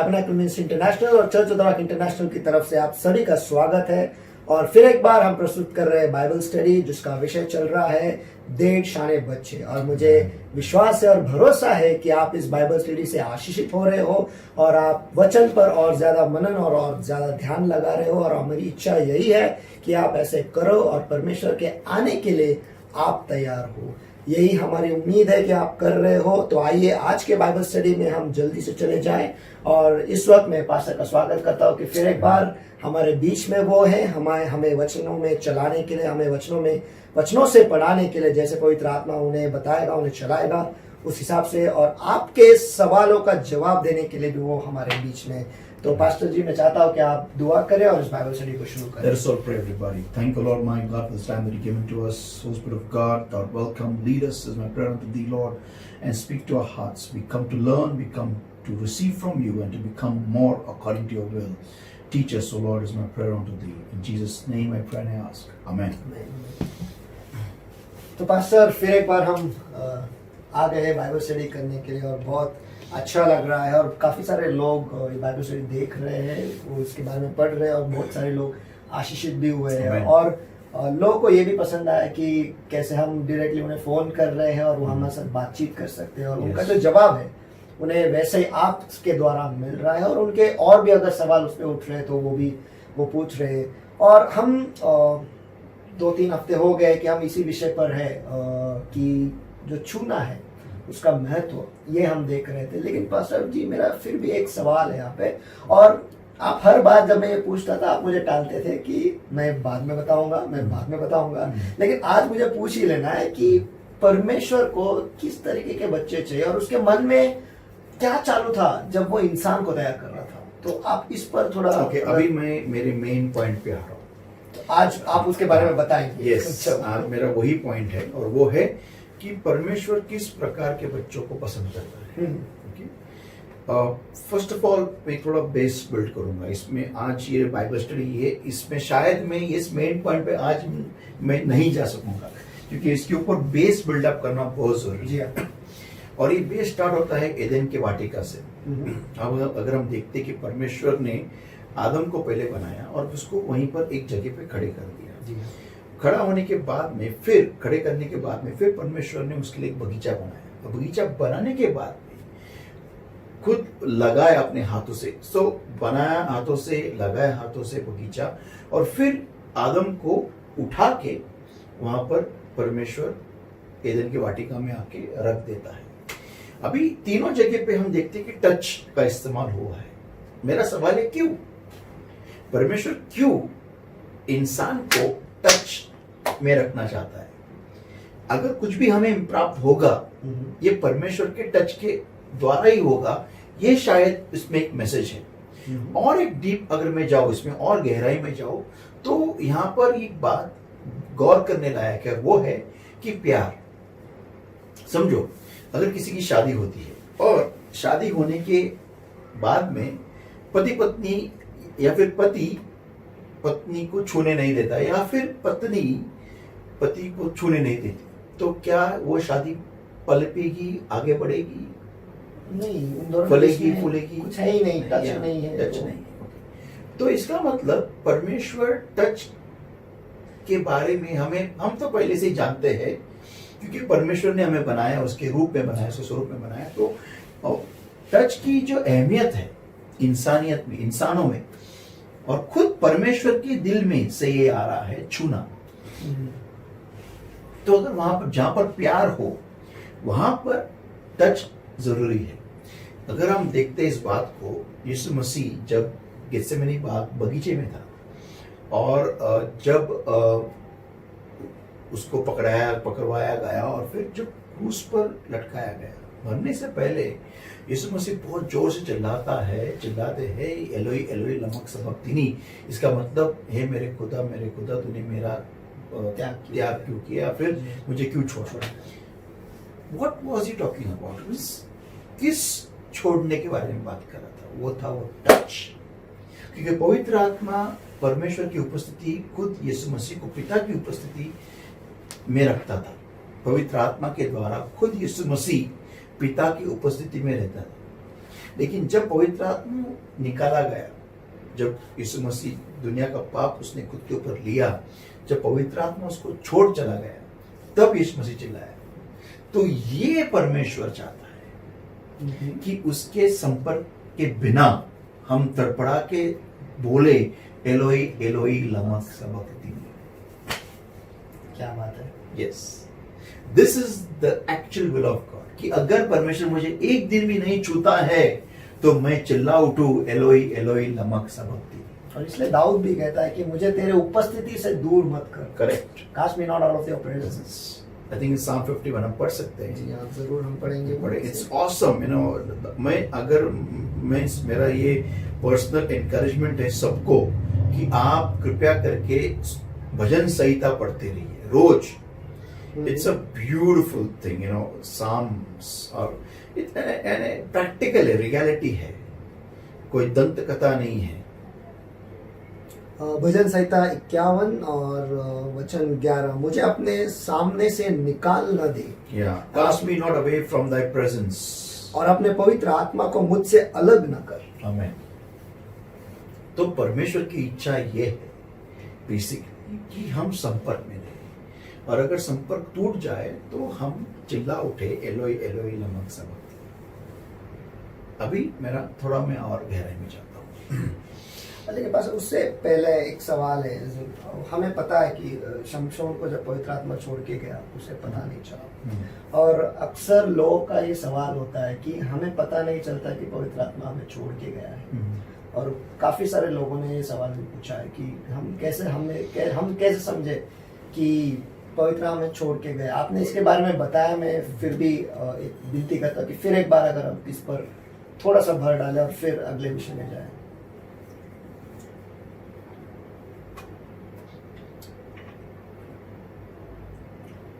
Tabernacle ministry international और church of the rock international की तरफ से आप सभी का स्वागत है। और फिर एक बार हम प्रस्तुत कर रहे हैं बाइबल स्टडी, जिसका विषय चल रहा है देर शाने बच्चे। और मुझे विश्वास है और भरोसा है कि आप इस बाइबल स्टडी से आशीषित हो रहे हो और आप वचन पर और ज्यादा मनन और ज्यादा ध्यान लगा रहे हो। और हमारी इच्छा यही है कि आप ऐसे करो और परमेश्वर के आने के लिए आप तैयार हो। यही हमारी उम्मीद है कि आप कर रहे हो। तो आइए आज के बाइबल स्टडी में हम जल्दी से चले जाएं। और इस वक्त मैं पास्टर का स्वागत करता हूं कि फिर एक बार हमारे बीच में वो है, हमें वचनों में चलाने के लिए, हमें वचनों से पढ़ाने के लिए, जैसे पवित्र आत्मा उन्हें बताएगा, उन्हें चलाएगा उस हिसाब से, और आपके सवालों का जवाब देने के लिए भी वो हमारे बीच में। तो पास्टर जी, मैं चाहता हूं कि आप दुआ करें और इस बाइबल स्टडी को शुरू करें। Let us all pray, everybody. Thank you, Lord, my God, for this time that you've given to us. Holy Spirit of God, God, welcome, lead us is my prayer unto thee, Lord, and speak to our hearts. We come to learn, we come to receive from you, and to become more according to your will. Teach us, O Lord, is my prayer unto thee. In Jesus' name I pray and I ask. Amen. तो pastor, फिर एक बार हम आ गए Bible study करने के लिए और बहुत अच्छा लग रहा है। और काफ़ी सारे लोग ये बाइबल स्टडी देख रहे हैं, वो इसके बारे में पढ़ रहे हैं और बहुत सारे लोग आशीषित भी हुए हैं। और लोगों को ये भी पसंद आया कि कैसे हम डायरेक्टली उन्हें फ़ोन कर रहे हैं और वो हमारे साथ बातचीत कर सकते हैं, और उनका जो जवाब है उन्हें वैसे ही आपके द्वारा मिल रहा है। और उनके और भी अगर सवाल उस पर उठ रहे हैं तो वो पूछ रहे हैं। और हम 2-3 हफ्ते हो गए कि हम इसी विषय पर है कि जो छूना है उसका महत्व, ये हम देख रहे थे। लेकिन पास्टर जी, मेरा फिर भी एक सवाल है यहाँ पे। और आप हर बार जब मैं ये पूछता था आप मुझे टालते थे कि मैं बाद में बताऊंगा। लेकिन आज मुझे पूछ ही लेना है कि परमेश्वर को किस तरीके के बच्चे चाहिए और उसके मन में क्या चालू था जब वो इंसान को तैयार कर रहा था। तो आप इस पर थोड़ा अभी मैं मेरे मेन पॉइंट पे आ रहा हूँ। तो आज आप उसके बारे में बताएंगे। आज मेरा वही पॉइंट है, और वो है कि परमेश्वर किस प्रकार के बच्चों को पसंद करता है। फर्स्ट ऑफ ऑल मैं थोड़ा बेस बिल्ड करूंगा इसमें। आज ये बाइबल स्टडी है, इसमें शायद मैं इस मेन पॉइंट पे आज मैं नहीं जा सकूंगा, क्योंकि इसके ऊपर बेस बिल्डअप करना बहुत जरूरी है। और ये बेस स्टार्ट होता है एदेन के वाटिका से। अब अगर हम देखते कि परमेश्वर ने आदम को पहले बनाया और उसको वहीं पर एक जगह पे खड़े कर दिया। खड़ा होने के बाद में खड़े करने के बाद में फिर परमेश्वर ने उसके लिए एक बगीचा बनाया। बगीचा बनाने के बाद में खुद लगाया अपने हाथों से, बनाया हाथों से, लगाया हाथों से बगीचा, और फिर आदम को उठा के वहां पर परमेश्वर एदेन की वाटिका में आके रख देता है। अभी तीनों जगह पे हम देखते हैं कि टच का इस्तेमाल हुआ है। मेरा सवाल है क्यों? परमेश्वर क्यों इंसान को टच में रखना चाहता है? अगर कुछ भी हमें प्राप्त होगा ये परमेश्वर के टच के द्वारा ही होगा, ये शायद इसमें एक मैसेज है। और एक डीप अगर मैं जाऊं इसमें और गहराई में जाऊं तो यहां पर एक बात गौर करने लायक है, वो है कि प्यार। समझो, अगर किसी की शादी होती है और शादी होने के बाद में पति पत्नी या फिर पति पत्नी को छूने नहीं देता, या फिर पत्नी पति को छूने नहीं देती, तो क्या वो शादी पलपेगी, आगे बढ़ेगी? नहीं, फलेगी फूलेगी? कुछ है ही नहीं, टच नहीं है। टच नहीं है। तो इसका मतलब परमेश्वर टच के बारे में हम तो पहले से ही जानते हैं, क्योंकि परमेश्वर ने हमें बनाया, उसके रूप में बनाया, उसके स्वरूप में बनाया। तो टच की जो अहमियत है इंसानियत में, इंसानों में, और खुद परमेश्वर के दिल में से ये आ रहा है छूना। तो अगर वहां पर जहां पर प्यार हो वहां पर टच जरूरी है। अगर हम देखते हैं इस बात को, यीशु मसीह जब गेत्सेमनी बगीचे में था और जब उसको पकड़वाया गया और फिर जब क्रूस पर लटकाया गया, मरने से पहले यीशु मसीह बहुत जोर से चिल्लाते हैं, एलोई एलोई लमा सबक्तनी। इसका मतलब, हे मेरे खुदा तूने मेरा त्याग क्यों किया, फिर मुझे क्यों छोड़ा? What was he talking about? किस छोड़ने के बारे में बात कर रहा था? वो था वो टच। क्योंकि पवित्र आत्मा परमेश्वर की उपस्थिति, खुद यीशु मसीह को पिता की उपस्थिति में रखता था। पवित्र आत्मा के द्वारा खुद यीशु मसीह पिता की उपस्थिति में रहता था। लेकिन जब पवित्र आत्मा निकाला गया, जब यीशु मसीह दुनिया का पाप उसने खुद के ऊपर लिया, जब पवित्र आत्मा उसको छोड़ चला गया, तब यीशु मसीह चिल्लाया। तो ये परमेश्वर चाहता है कि उसके संपर्क के बिना हम तड़पड़ा के बोले एलोई एलोई लमा सबक्तनी। क्या बात है। Yes, this is the actual will of God, कि अगर परमेश्वर मुझे एक दिन भी नहीं छूता है तो मैं चिल्ला उठूं एलोई एलोई लमक सबक्तनी। और इसलिए दाऊद भी कहता है कि मुझे तेरे उपस्थिति से दूर मत कर। Correct. Cast me not out of your presence. I think Psalm 51 हम पढ़ सकते हैं। जी हाँ, जरूर हम पढ़ेंगे। It's awesome, you know. मैं मेरा ये पर्सनल एनकरेजमेंट है सबको कि आप कृपया करके भजन संहिता पढ़ते रहिए रोज। It's a beautiful thing, you know, psalms. और प्रैक्टिकल है, रियलिटी है, कोई दंत कथा नहीं है। भजन संहिता 51 और वचन 11, मुझे अपने सामने से निकाल न दे, cast me not away from thy presence, और अपने पवित्र आत्मा को मुझसे अलग न कर। आमीन। तो परमेश्वर की इच्छा ये है बेसिकली कि हम संपर्क में रहें, और अगर संपर्क टूट जाए तो हम चिल्ला उठे एलोई एलोई लमक सबक्तनी। अभी मेरा थोड़ा मैं और गहराई में जाता हूँ। लेकिन बस उससे पहले एक सवाल है। हमें पता है कि शमशोन को जब पवित्र आत्मा छोड़ के गया उसे पता नहीं चला, और अक्सर लोगों का ये सवाल होता है कि हमें पता नहीं चलता कि पवित्र आत्मा हमें छोड़ के गया है। और काफी सारे लोगों ने ये सवाल भी पूछा है कि हम कैसे समझे कि पवित्र हमें छोड़ के गए। आपने इसके बारे में बताया, मैं फिर भी एक विनती करता कि फिर एक बार अगर हम इस पर थोड़ा सा भर डालें और फिर अगले विषय में जाएं।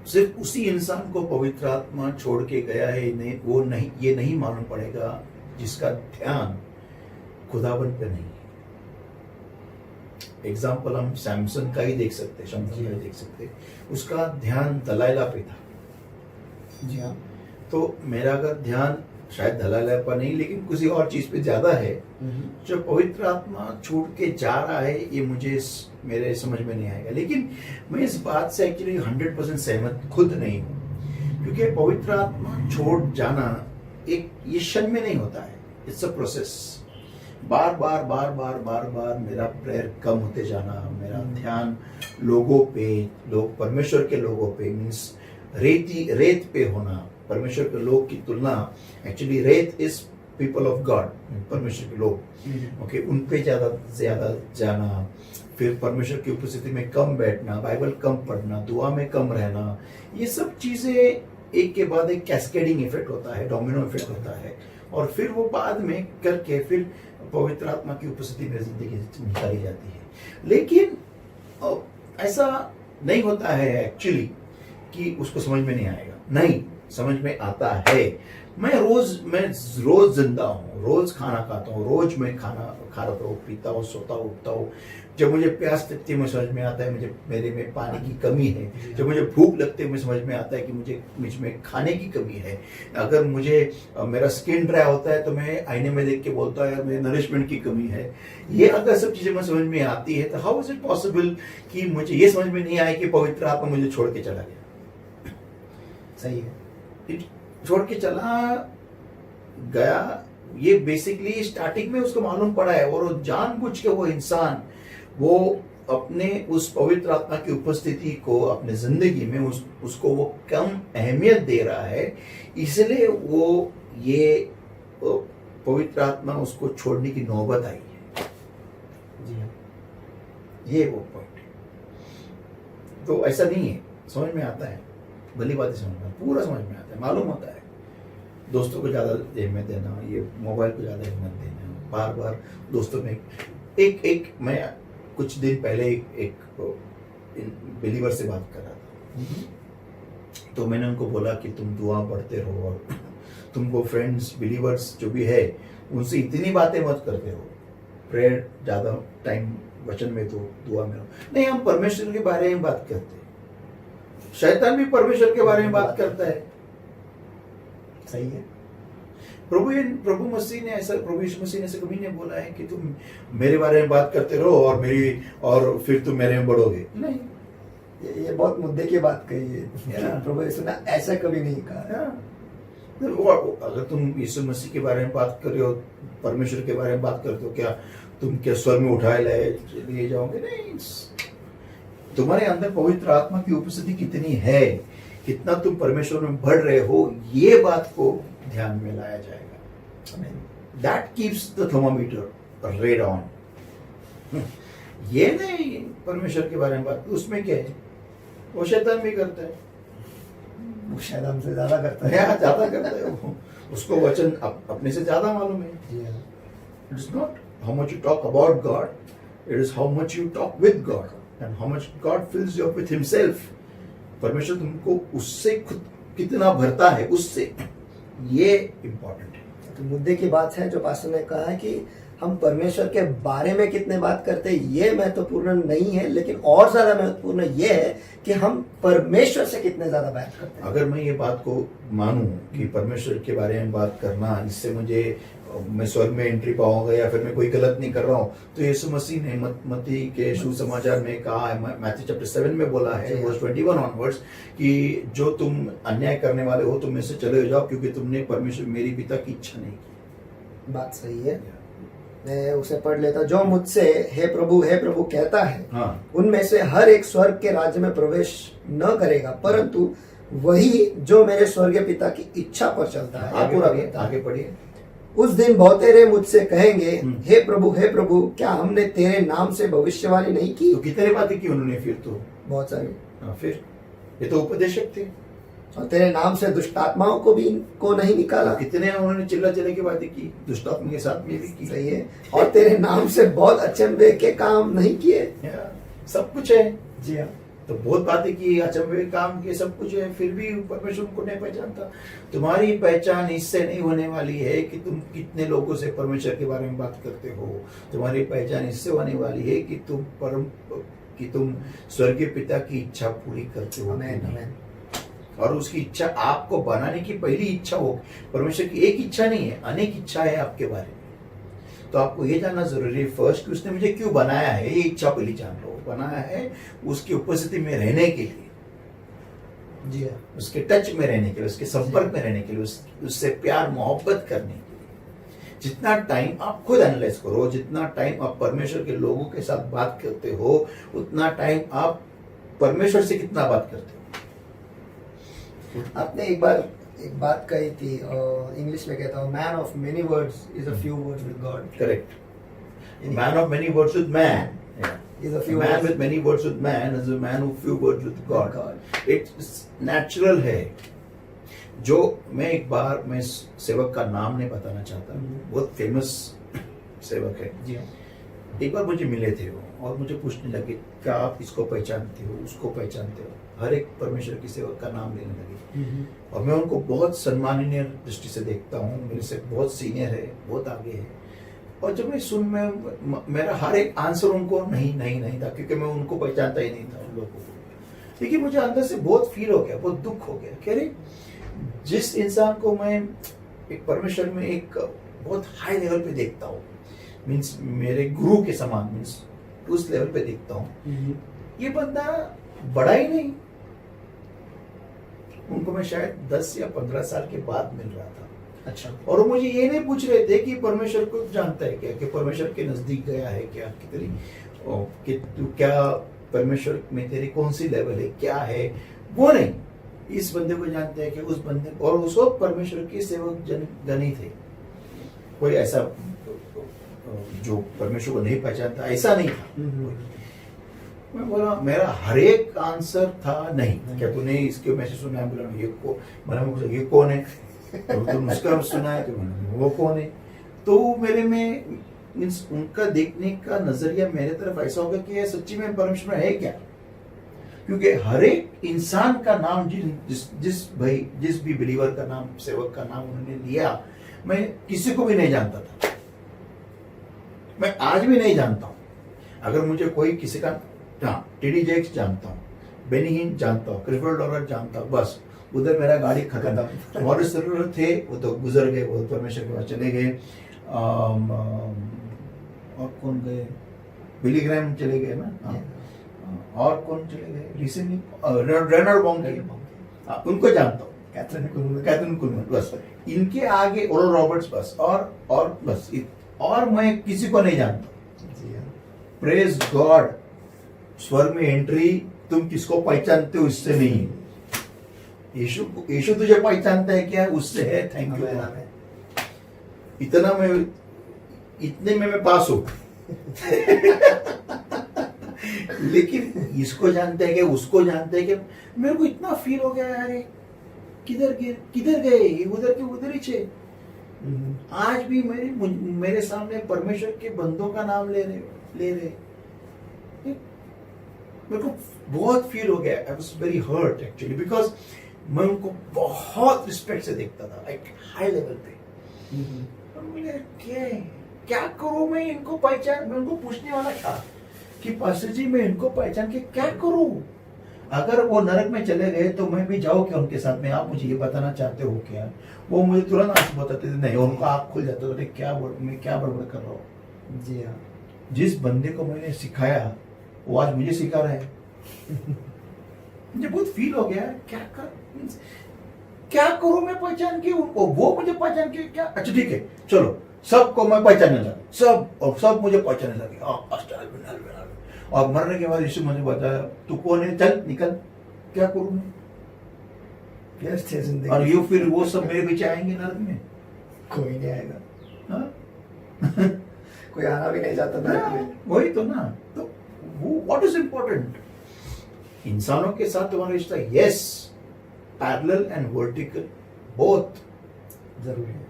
सिर्फ उसी इंसान को पवित्र आत्मा छोड़ के गया है, वो नहीं, ये नहीं मालूम पड़ेगा जिसका ध्यान खुदावन पे नहीं है। एग्जाम्पल हम सैमसन का ही देख सकते, शमसन का ही देख सकते। उसका ध्यान दलाइला पे था। जी हाँ। तो मेरा अगर ध्यान शायद दलाइला पर नहीं, लेकिन किसी और चीज पे ज्यादा है, जो पवित्र आत्मा छूट के जा रहा है, ये मुझे मेरे समझ में नहीं आएगा। लेकिन मैं इस बात से एक्चुअली 100% सहमत खुद नहीं हूँ, क्योंकि पवित्र आत्मा छोड़ जाना एक ये क्षण में नहीं होता है, इट्स अ प्रोसेस। बार बार बार बार बार बार मेरा प्रेयर कम होते जाना, मेरा ध्यान लोगों पे, लोग परमेश्वर के लोगों पे, मीन्स रेत पे होना। परमेश्वर के लोग की तुलना, एक्चुअली रेत इज पीपल ऑफ गॉड, परमेश्वर के लोग, ओके, उन पे ज्यादा जाना। फिर परमेश्वर की उपस्थिति में कम बैठना, बाइबल कम पढ़ना, दुआ में कम रहना, ये सब चीजें एक के बाद एक कैस्केडिंग इफेक्ट होता है, डोमिनो इफेक्ट होता है, और फिर वो बाद में करके फिर पवित्र आत्मा की उपस्थिति में जिंदगी निकाली जाती है। लेकिन ऐसा नहीं होता है एक्चुअली कि उसको समझ में नहीं आएगा, नहीं, समझ में आता है। मैं रोज जिंदा हूँ, रोज खाना खाता हूँ, रोज मैं खाना खाता हूँ, पीता हूँ, सोता हूँ, उठता हूँ। जब मुझे प्यास लगती है, मुझे समझ में आता है मेरे में पानी की कमी है। जब मुझे भूख लगती है, मुझे समझ में आता है कि मुझ में खाने की कमी है। अगर मुझे मेरा स्किन ड्राई होता है तो मैं आईने में देख के बोलता है मुझे नरिशमेंट की कमी है। ये अगर सब चीजें मुझे समझ में आती है तो हाउ इज इट पॉसिबल कि मुझे ये समझ में नहीं आया कि पवित्र आत्मा मुझे छोड़ के चला गया। सही है, छोड़ के चला गया। ये बेसिकली स्टार्टिंग में उसको मालूम पड़ा है, और जानबूझ के वो इंसान वो अपने उस पवित्र आत्मा की उपस्थिति को अपने जिंदगी में उसको वो कम अहमियत दे रहा है, इसलिए वो ये पवित्र आत्मा उसको छोड़ने की नौबत आई है। जी हाँ, ये वो पॉइंट है। तो ऐसा नहीं है, समझ में आता है, भली बात समझ में, पूरा समझ में आता है, मालूम होता है। दोस्तों को ज्यादा अहमियत देना, ये मोबाइल को ज्यादा अहमियत देना, बार बार दोस्तों में एक मैं कुछ दिन पहले एक बिलीवर से बात कर रहा था, तो मैंने उनको बोला कि तुम दुआ पढ़ते रहो, और तुमको फ्रेंड्स बिलीवर्स जो भी है उनसे इतनी बातें मत करते रहो, प्रेयर ज्यादा टाइम वचन में तो दुआ में रहो। नहीं, हम परमेश्वर के बारे में बात करते हैं, शैतान भी परमेश्वर के बारे में बात करता है। सही है। प्रभु यीशु मसीह ने ऐसा कभी नहीं बोला है कि तुम मेरे बारे में बात करते रहो और फिर तुम मेरे में बढ़ोगे। नहीं, ये बहुत मुद्दे की बात कही है। Yeah. प्रभु यीशु ने ऐसा कभी नहीं कहा। अगर तुम यीशु मसीह के बारे में बात कर रहे हो, परमेश्वर के बारे में बात करते हो, क्या स्वर्ग में उठाए लिए जाओगे? नहीं। तुम्हारे अंदर पवित्र आत्मा की उपस्थिति कितनी है, कितना तुम परमेश्वर में बढ़ रहे हो, ये बात को ध्यान में लाया जाएगा। That keeps the thermometer red on. ये नहीं परमेश्वर के बारे में बात, उसमें क्या है? वो शैतान भी करता है, वो शायद हमसे ज्यादा करता है। ज्यादा करता है वो। उसको वचन अपने से ज्यादा मालूम है। It is not how much you talk about God, it is how much you talk with God and how much God fills you up with himself. परमेश्वर तुमको उससे खुद कितना भरता है, उससे, ये इंपॉर्टेंट है। तो मुद्दे की बात है जो पास्टर ने कहा है कि हम परमेश्वर के बारे में कितने बात करते हैं, ये महत्वपूर्ण नहीं है, लेकिन और ज्यादा महत्वपूर्ण ये है कि हम परमेश्वर से कितने ज्यादा बात करते हैं। अगर मैं ये बात को मानूं कि परमेश्वर के बारे में बात करना, इससे मैं स्वर्ग में एंट्री पाऊंगा या फिर मैं कोई गलत नहीं कर रहा हूं, तो यीशु मसीह ने मत्ती के सुसमाचार में कहा है, मैथ्यू चैप्टर 7 में बोला है, वर्स 21 ऑनवर्ड्स, कि जो तुम अन्याय करने वाले हो तुम में से चले जाओ, क्योंकि तुमने परमेश्वर मेरी पिता की इच्छा नहीं की। बात सही है, मैं उसे पढ़ लेता। जो मुझसे हे प्रभु कहता है, हाँ। उनमें से हर एक स्वर्ग के राज्य में प्रवेश न करेगा, परंतु वही जो मेरे स्वर्गीय पिता की इच्छा पर चलता है। आगे पढ़िए। उस दिन बहुतेरे मुझसे कहेंगे, हे प्रभु क्या हमने तेरे नाम से भविष्यवाणी नहीं की? तो कितने बातें की उन्होंने फिर? तो बहुत सारी। फिर ये तो उपदेशक थे। और तेरे नाम से दुष्ट आत्माओं को नहीं निकाला। कितने उन्होंने चिल्ला की बातें की, दुष्ट आत्मा के साथ में भी की। सही है। और तेरे नाम से बहुत अचंभे के काम नहीं किए। सब कुछ है। जी हाँ। तो बहुत बातें की, अचंभे के काम किए, सब कुछ है, फिर भी परमेश्वर को नहीं पहचानता। तुम्हारी पहचान इससे नहीं होने वाली है कि तुम कितने लोगों से परमेश्वर के बारे में बात करते हो। तुम्हारी पहचान इससे होने वाली है कि तुम स्वर्गीय पिता की इच्छा पूरी करते हो। आमीन। और उसकी इच्छा आपको बनाने की पहली इच्छा हो। परमेश्वर की एक इच्छा नहीं है, अनेक इच्छा है आपके बारे में। तो आपको ये जानना जरूरी है फर्स्ट कि उसने मुझे क्यों बनाया है, ये इच्छा पहले जान लो। बनाया है उसकी उपस्थिति में रहने के लिए, जी हाँ, उसके टच में रहने के लिए, उसके संपर्क में रहने के लिए, उससे प्यार मोहब्बत करने के लिए। जितना टाइम आप खुद एनालाइज करो, जितना टाइम आप परमेश्वर के लोगों के साथ बात करते हो, उतना टाइम आप परमेश्वर से कितना बात करते हो। आपने एक बात कही थी, इंग्लिश में कहता हूँ, man of many words is a few words with God. Correct. Man of many words with man is a few man words. with many words with man is a man who few words with God. It's natural है। जो मैं सेवक का नाम नहीं बताना चाहता, बहुत फेमस सेवक है जी हाँ। एक बार मुझे मिले थे वो, और मुझे पूछने लगे, क्या आप इसको पहचानते हो, उसको पहचानते हो? हर एक परमेश्वर की सेवक का नाम लेने लगे। और मैं उनको बहुत सम्माननीय दृष्टि से देखता हूँ, मेरे से बहुत सीनियर है, बहुत आगे है। और जब मैं मेरा हर एक आंसर उनको नहीं था, क्योंकि मैं उनको पहचानता ही नहीं था उन लोगों को। लेकिन मुझे अंदर से बहुत फील हो गया, बहुत दुख हो गया कि अरे, जिस इंसान को मैं एक परमेश्वर में एक बहुत हाई लेवल पे देखता हूँ, मीन्स मेरे गुरु के समान, मीन्स उस लेवल पे देखता हूँ, ये बंदा बड़ा ही नहीं। उनको मैं शायद 10 या 15 साल के बाद मिल रहा था। अच्छा। और वो मुझे ये नहीं पूछ रहे थे कि परमेश्वर को जानता है क्या, कि परमेश्वर के नजदीक गया है क्या, कि तू क्या परमेश्वर में तेरी कौन सी लेवल है, क्या है, वो नहीं। इस बंदे को जानते हैं कि उस बंदे, और उस वक्त परमेश्वर के सेवक गण ही थे। कोई ऐसा जो परमेश्वर को नहीं पहचानता, ऐसा नहीं था। मैं बोला, मेरा हर एक आंसर था नहीं। क्या तूने इसके मैसेज सुना है? बोला ये कौन है? तो तुम उसका सुना है? तो वो कौन है? तो मेरे में मीन्स उनका देखने का नजरिया मेरे तरफ ऐसा होगा कि ये सच्ची में परमेश्वर है क्या। क्योंकि हर एक इंसान का नाम, जिस भी बिलीवर का नाम, सेवक का नाम उन्होंने लिया, मैं किसी को भी नहीं जानता था। मैं आज भी नहीं जानता हूं। अगर मुझे कोई किसी का, टी.डी. जेक्स जानता हूं, बेनी हिन जानता हूं, क्रिस्टोफर डॉलर जानता हूं, बस उधर मेरा गाड़ी खत्म। मॉरिस रूलर थे, वो तो गुजर गए, वो परमेश्वर के पास चले गए। और कौन गए? बिली ग्रैम चले गए ना। और कौन चले गए रिसेंटली? रेनर बॉन्गे, उनको जानता हूँ। कैथरीन कुलमन, बस इनके आगे ओरल रॉबर्ट्स, बस और बस और मैं किसी को नहीं जानता। प्रेज गॉड, स्वर्ग में एंट्री तुम किसको पहचानते हो इससे नहीं, यीशु तुझे पहचानता है क्या, उससे है। थैंक यू, इतने में मैं पास हूं। लेकिन इसको जानते हैं कि उसको जानते हैं कि मेरे को इतना फील हो गया, अरे किधर गए उधर के उधर ही छे। आज भी मेरे सामने परमेश्वर के बंदों का नाम ले रहे। मेरे को बहुत फील हो गया। I was very hurt actually, because मैं उनको बहुत रिस्पेक्ट से देखता था, एक हाई लेवल पे। और मुझे क्या करूं मैं इनको पहचान, मैं उनको पूछने वाला था कि पास्टर जी मैं इनको पहचान के क्या करूं? अगर वो नरक में चले गए तो मैं भी जाऊं क्या उनके साथ में? आप मुझे ये बताना चाहते हो क्या? वो मुझे तुरंत आंसू बताते थे, नहीं। उनका आँख खुल जाता था, मैं क्या बड़बड़ कर रहा हूँ। जी हाँ, जिस बंदे को मैंने सिखाया वो आज मुझे सिखा रहा है। मुझे बहुत फील हो गया, क्या करूं मैं पहचान के उनको, वो मुझे पहचान के क्या? अच्छा ठीक है, चलो सबको मैं पहचानने लगा, सब मुझे पहचानने लगे। और मरने के बाद यीशु मुझे बताया, तू कौन है, चल निकल। क्या करूं मैं? और ये फिर वो सब मेरे पीछे आएंगे नरक में? कोई नहीं आएगा। हाँ? कोई आना भी नहीं चाहता नरक में। वही तो ना। तो व्हाट इज इम्पोर्टेंट? इंसानों के साथ तुम्हारा रिश्ता, yes, parallel and vertical both जरूरी है।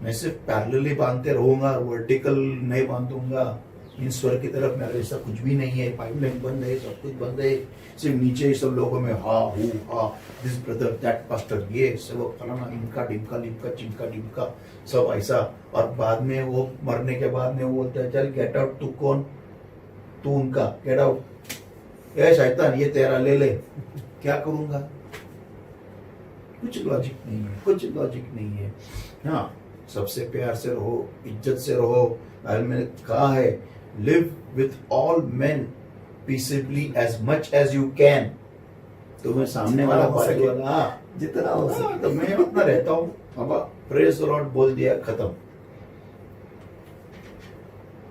मैं सिर्फ पैरेलल ही बांधते रहूंगा, वर्टिकल नहीं बांधूंगा, इन स्वर की तरफ मेरा रिश्ता कुछ भी नहीं है। पाइपलाइन बंद है, सब कुछ बंद है, सिर्फ नीचे ही सब लोगों में दिस ब्रदर, दैट पास्टर, ये सब फलाना, इनका डिमका लिमका चिमका डिमका सब ऐसा। और बाद में वो मरने के बाद में वो बोलता है, चल गेट आउट। तू कौन? तू उनका, गेट आउट। ये शैतान, ये तेरा ले ले। क्या करूंगा? कुछ लॉजिक नहीं है। हाँ, सबसे प्यार से रहो, इज्जत से रहो। मैंने कहा है, live with all men peacefully as much as you can. तो मैं सामने वाला जितना हो सके तो मैं अपना रहता हूँ। अब प्रेज द लॉर्ड बोल दिया, खत्म।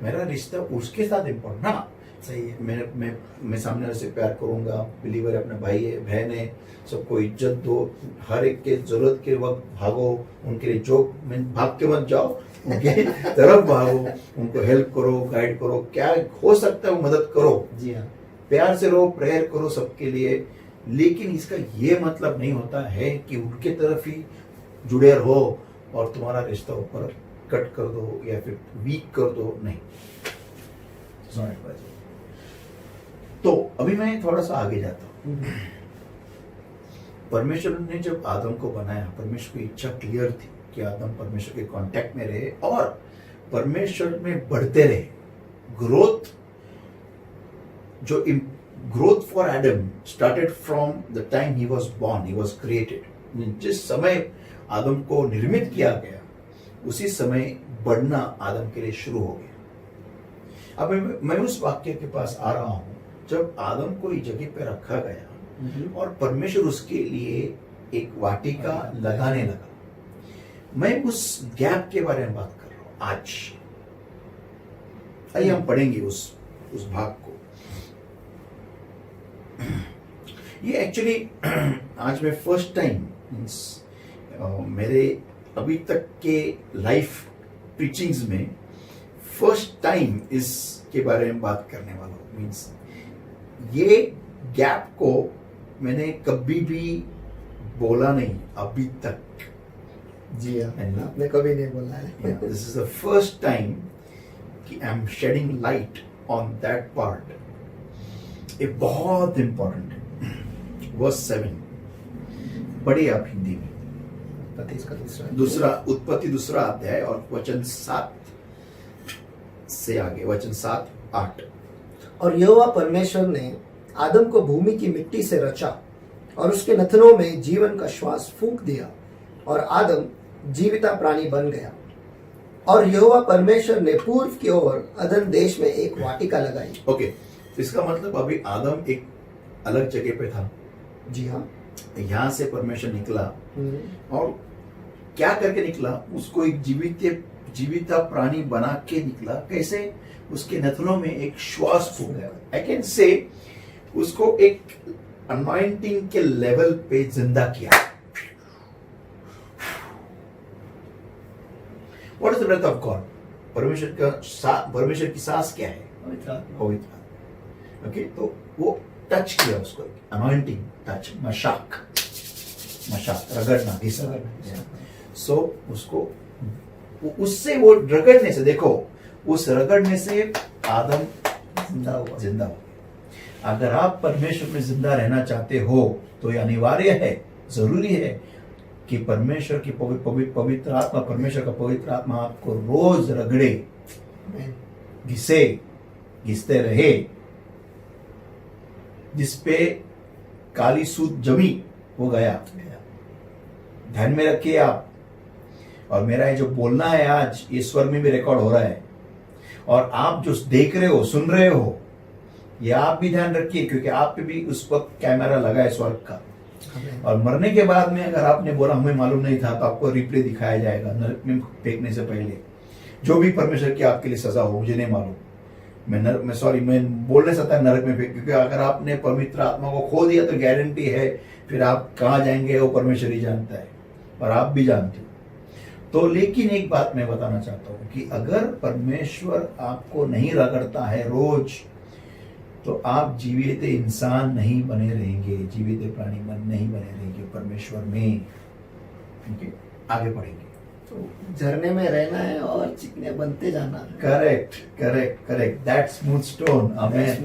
मेरा रिश्ता उसके साथ इम्पोर्टेंट ना। सही है। मैं सामने वाले से प्यार करूंगा। बिलीवर है, अपने भाई है, बहन है, सबको इज्जत दो। हर एक के जरूरत के वक्त भागो उनके लिए। जो भाग के मत जाओ, उनके तरफ भागो, उनको हेल्प करो, गाइड करो, क्या हो सकता है वो मदद करो। जी हाँ, प्यार से रहो, प्रेयर करो सबके लिए। लेकिन इसका ये मतलब नहीं होता है कि उनके तरफ ही जुड़े रहो और तुम्हारा रिश्ता ऊपर कट कर दो या फिर वीक कर दो, नहीं। तो अभी मैं थोड़ा सा आगे जाता हूँ। परमेश्वर ने जब आदम को बनाया, परमेश्वर की इच्छा क्लियर थी कि आदम परमेश्वर के कांटेक्ट में रहे और परमेश्वर में बढ़ते रहे। Growth for Adam started from the time he was born, he was created. जिस समय आदम को निर्मित किया गया, उसी समय बढ़ना आदम के लिए शुरू हो गया। अब मैं उस वाक्य के पास आ रहा हूं, जब आदम को इस जगह पे रखा गया और परमेश्वर उसके लिए एक वाटिका लगाने लगा। मैं उस गैप के बारे में बात कर रहा हूं आज। आइए हम पढ़ेंगे उस भाग को। ये एक्चुअली आज मैं फर्स्ट टाइम मेरे अभी तक के लाइफ प्रीचिंग्स में फर्स्ट टाइम इसके बारे में बात करने वाला हूँ। मीन्स ये गैप को मैंने कभी भी बोला नहीं अभी तक। जी हाँ, आपने कभी नहीं बोला है। This is the first time कि I am shedding light on that part. ये बहुत इंपॉर्टेंट है। वर्स 7 पढ़िए आप हिंदी में। उत्पत्ति दूसरा अध्याय और वचन 7 से आगे, वचन 7-8। और यहोवा परमेश्वर ने आदम को भूमि की मिट्टी से रचा और उसके नथनों में जीवन का श्वास फूंक दिया और आदम जीविता प्राणी बन गया। और यहोवा परमेश्वर ने पूर्व की ओर अदन देश में एक वाटिका लगाई। ओके, तो इसका मतलब अभी आदम एक अलग जगह पे था। जी हाँ। यहाँ से परमेश्वर निकला और क्या करके निकला? उसको एक जीविता प्राणी बना के निकला। कैसे? उसके नथनों में एक श्वास फूंक गया। आई कैन से उसको एक अनॉइंटिंग के लेवल पे जिंदा किया। What is the breath of God? परमेश्वर की सांस क्या है? पवित्र। ओके, तो वो टच किया उसको, अनॉइंटिंग टच, मशाक रगड़ना, घिसना। सो उसको उससे वो रगड़ने से, देखो उस रगड़ने से आदम जिंदा हुआ। अगर आप परमेश्वर में जिंदा रहना चाहते हो तो ये अनिवार्य है, जरूरी है कि परमेश्वर की पवित्र आत्मा, परमेश्वर का पवित्र आत्मा आपको रोज रगड़े, घिसते रहे। जिसपे काली सूत जमी वो गया। ध्यान में रखिए आप। और मेरा ये जो बोलना है आज, ये स्वर में भी रिकॉर्ड हो रहा है, और आप जो देख रहे हो, सुन रहे हो, ये आप भी ध्यान रखिए, क्योंकि आप पे भी उस वक्त कैमरा लगा है स्वर्ग का। और मरने के बाद में अगर आपने बोला हमें मालूम नहीं था, तो आपको रिप्ले दिखाया जाएगा नरक में फेंकने से पहले। जो भी परमेश्वर की आपके लिए सजा हो, मुझे नहीं मालूम, मैं बोल नहीं सकता नरक में फेंक, क्योंकि अगर आपने पवित्र आत्मा को खो दिया तो गारंटी है फिर आप कहाँ जाएंगे वो परमेश्वर ही जानता है, और आप भी जानते हो। तो लेकिन एक बात मैं बताना चाहता हूं कि अगर परमेश्वर आपको नहीं रगड़ता है रोज, तो आप जीवित इंसान नहीं बने रहेंगे, जीवित प्राणी नहीं बने रहेंगे परमेश्वर में। ठीक है, आगे बढ़ेंगे। तो झरने में रहना है और चिकने बनते जाना है। Correct that smooth stone. Amen.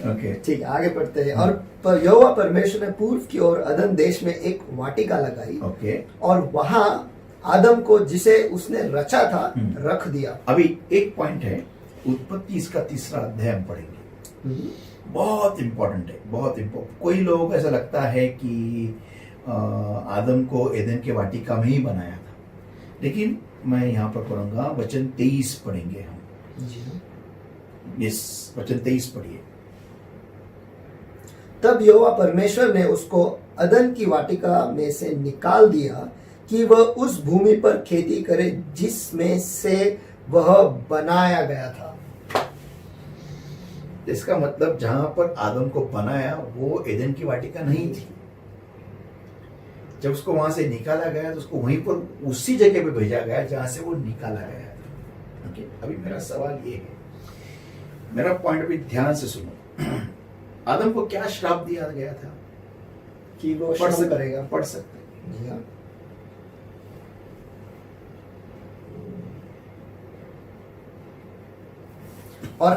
Okay, ठीक है, आगे पढ़ते हैं। और यहोवा परमेश्वर ने पूर्व की ओर अदन देश में एक वाटिका लगाई। ओके, और वहां आदम को जिसे उसने रचा था रख दिया। अभी एक पॉइंट है, उत्पत्ति इसका 3रा अध्याय हम पढ़ेंगे। बहुत इंपॉर्टेंट है, बहुत इंपॉर्टेंट। कोई लोगों को ऐसा लगता है कि आदम को एदन के वाटिका में ही बनाया था, लेकिन मैं यहाँ पर पढ़ूंगा वचन 23 पढ़ेंगे हम। यस, वचन 23 पढ़िए। तब यहोवा परमेश्वर ने उसको अदन की वाटिका में से निकाल दिया कि वह उस भूमि पर खेती करे जिसमें से वह बनाया गया था। इसका मतलब जहां पर आदम को बनाया वो एदन की वाटिका नहीं थी। जब उसको वहां से निकाला गया तो उसको वहीं पर उसी जगह पे भेजा गया जहां से वो निकाला गया था। ओके, अभी मेरा सवाल ये है, मेरा पॉइंट भी ध्यान से सुनो। आदम को क्या श्राप दिया गया था? कि वो श्रम करेगा। पढ़ सकते हैं। जी हाँ। और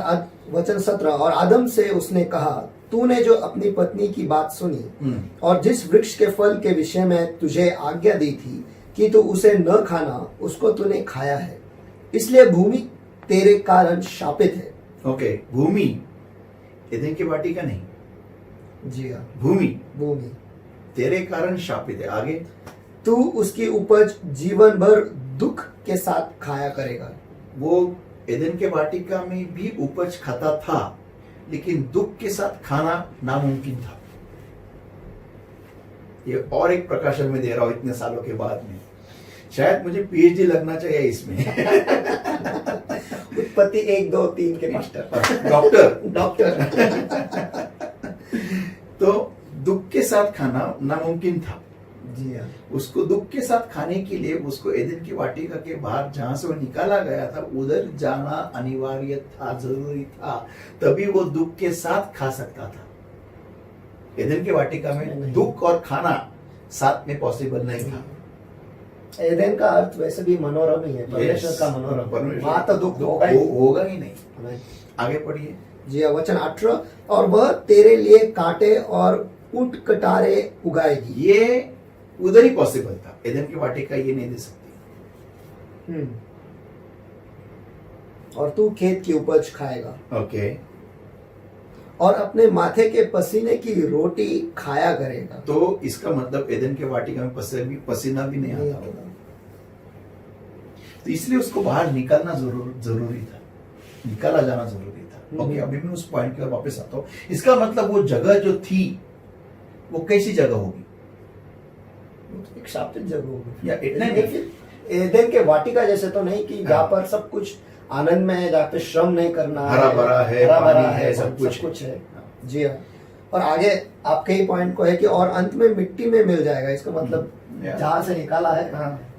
वचन 17, और आदम से उसने कहा, तूने जो अपनी पत्नी की बात सुनी और जिस वृक्ष के फल के विषय में तुझे आज्ञा दी थी कि तू उसे न खाना, उसको तूने खाया है, इसलिए भूमि तेरे कारण शापित है। ओके, भूमि एदन की वाटिका नहीं। जी हाँ, भूमि तेरे कारण शापित है। आगे, तू उसकी उपज जीवन भर दुख के साथ खाया करेगा। वो एदन के वाटिका में भी उपज खाता था, लेकिन दुख के साथ खाना नामुमकिन था। ये और एक प्रकाशन में दे रहा हूं इतने सालों के बाद में। शायद मुझे पीएचडी लगना चाहिए इसमें। उत्पत्ति 1, 2, 3 के मास्टर, डॉक्टर। तो दुख के साथ खाना नामुमकिन था। जी हाँ। उसको दुख के साथ खाने के लिए उसको एदन की वाटिका के बाहर जहां से वो निकाला गया था उधर जाना अनिवार्य था, जरूरी था, तभी वो दुख के साथ खा सकता था। एदन की वाटिका में दुख और खाना साथ में पॉसिबल नहीं था। एदन का अर्थ वैसे भी मनोरम ही है, परमेश्वर का मनोरम। वहां तो दुख होगा ही नहीं। आगे पढ़िए। जी हाँ, वचन 18, और वह तेरे लिए कांटे और ऊंट कटारे उगाएगी। ये उधर ही पॉसिबल था, एदन की वाटिका ये नहीं दे सकती। और तू खेत की उपज खाएगा। ओके, और अपने माथे के पसीने की रोटी खाया करेगा। तो इसका मतलब एदन के वाटिका में पसीना भी नहीं आता होगा, तो इसलिए उसको बाहर निकालना जरूरी था, निकाला जाना जरूरी था। ओके, अभी मैं उस पॉइंट की ओर वापस आता हूँ। इसका मतलब वो जगह जो थी वो कैसी जगह होगी? एक शापित जगह होगी, या इतना नहीं, एदन के वाटिका जैसे तो नहीं कि जहाँ पर सब कुछ आनंद में है, जहाँ पे श्रम नहीं करना, हरा भरा है, हरा भरा पानी है, सब कुछ है। जी हाँ। और आगे आपके ही पॉइंट को है कि और अंत में मिट्टी में मिल जाएगा। इसका मतलब जहाँ से निकाला है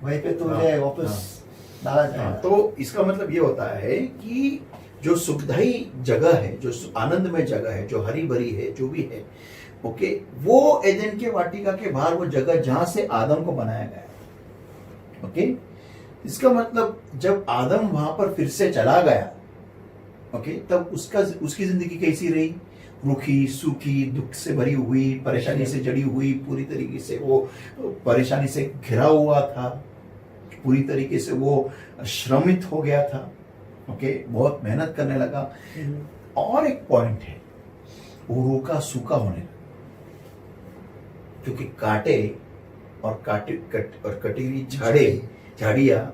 वहीं पे तुझे वापस डाला जाएगा। तो इसका मतलब ये होता है कि जो सुखदायी जगह है, जो आनंदमय जगह है, जो हरी भरी है, जो भी है, ओके, वो एदन के वाटिका के बाहर वो जगह जहां से आदम को बनाया गया। ओके, इसका मतलब जब आदम वहां पर फिर से चला गया, ओके, तब उसकी जिंदगी कैसी रही? रूखी, सूखी, दुख से भरी हुई, परेशानी से जड़ी हुई, पूरी तरीके से वो परेशानी से घिरा हुआ था, पूरी तरीके से वो श्रमित हो गया था। ओके, बहुत मेहनत करने लगा। और एक पॉइंट है, वो रूखा सूखा होने लगा, क्योंकि कांटे और कटीली झाड़ियां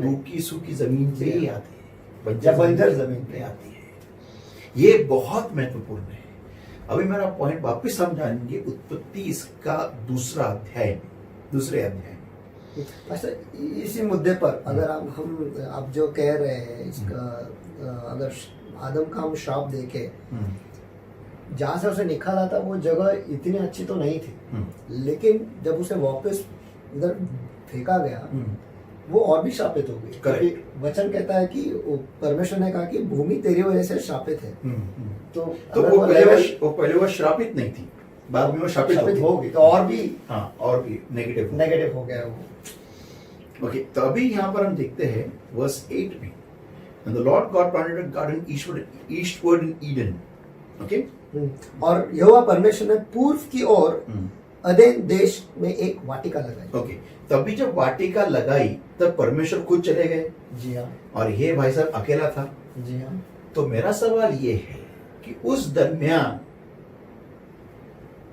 रूखी सूखी जमीन पे ही आती है, बंजर जमीन पे आती है। ये बहुत महत्वपूर्ण है। अभी मेरा पॉइंट वापस समझाएंगे उत्पत्ति इसका दूसरे अध्याय में। अच्छा, इसी मुद्दे पर अगर आप जो कह रहे हैं इसका, अगर आदम का हम श्राप देखे, जहां से उसे निकाला था वो जगह इतनी अच्छी तो नहीं थी, लेकिन जब उसे वापस उधर फेंका गया वो और भी शापित हो गई। क्योंकि वचन कहता है कि परमेश्वर ने कहा कि भूमि तेरी वजह से शापित है। तो वो पहले वो श्रापित नहीं थी, बाद में वो शापित हो गई, तो और भी नेगेटिव हो गया वो। ओके, तो अभी यहाँ पर हम देखते हैं वर्स 8 में, And the Lord God planted a garden eastward in Eden. Okay? और यहोवा परमेश्वर ने पूर्व की ओर अदेन देश में एक वाटिका लगाई। ओके, तभी जब वाटिका लगाई तब परमेश्वर खुद चले गए। जी हाँ। और ये भाई साहब अकेला था। जी हाँ। तो मेरा सवाल ये है कि उस दरमियान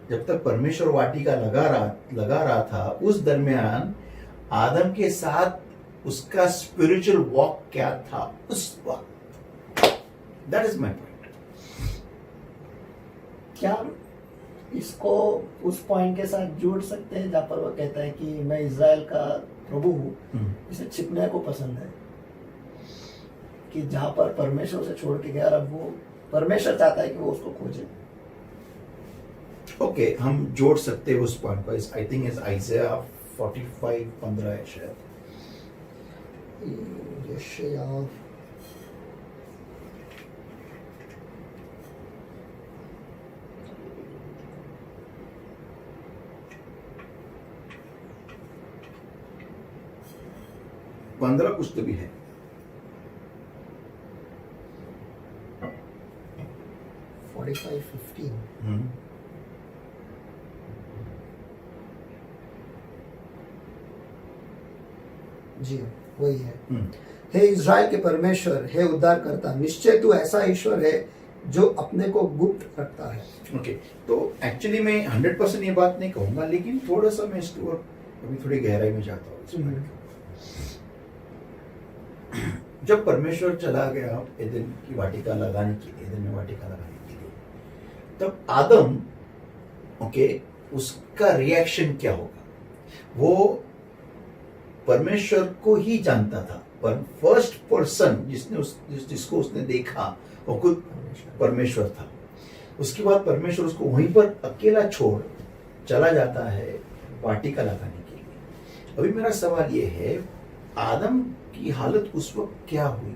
जब तक परमेश्वर वाटिका लगा रहा था, उस दरमियान आदम के साथ उसका स्पिरिचुअल वॉक क्या था उस वक्त? That is my point. क्या इसको उस पॉइंट के साथ जोड़ सकते हैं जहां पर वो कहता है कि मैं इज़राइल का प्रभु हूं? इसे छिपने को पसंद है कि जहां पर परमेश्वर उसे छोड़ के गया, अब वो परमेश्वर चाहता है कि वो उसको खोजे। ओके, हम जोड़ सकते हैं उस पॉइंट पर। आई थिंक इज आइज़ाया 45:15 है शायद। यशायाह 15 कुछ तो भी है। 45:15। जी वही है। हे इज़राइल के परमेश्वर, हे उद्धार करता, निश्चय तू ऐसा ईश्वर है जो अपने को गुप्त रखता है। ओके, तो एक्चुअली मैं 100% ये बात नहीं कहूंगा, लेकिन थोड़ा सा मैं इसको अभी थोड़ी गहराई में जाता हूँ। जब परमेश्वर चला गया एदन की वाटिका लगाने के लिए, एदन में वाटिका लगाने के लिए, तब आदम, ओके, उसका रिएक्शन क्या होगा? वो परमेश्वर को ही जानता था, पर फर्स्ट पर्सन जिसको उसने देखा वो खुद परमेश्वर था। उसके बाद परमेश्वर उसको वहीं पर अकेला छोड़ चला जाता है वाटिका लगाने के लिए। अभी मेरा सवाल ये है, आदम की हालत उस वक्त क्या हुई?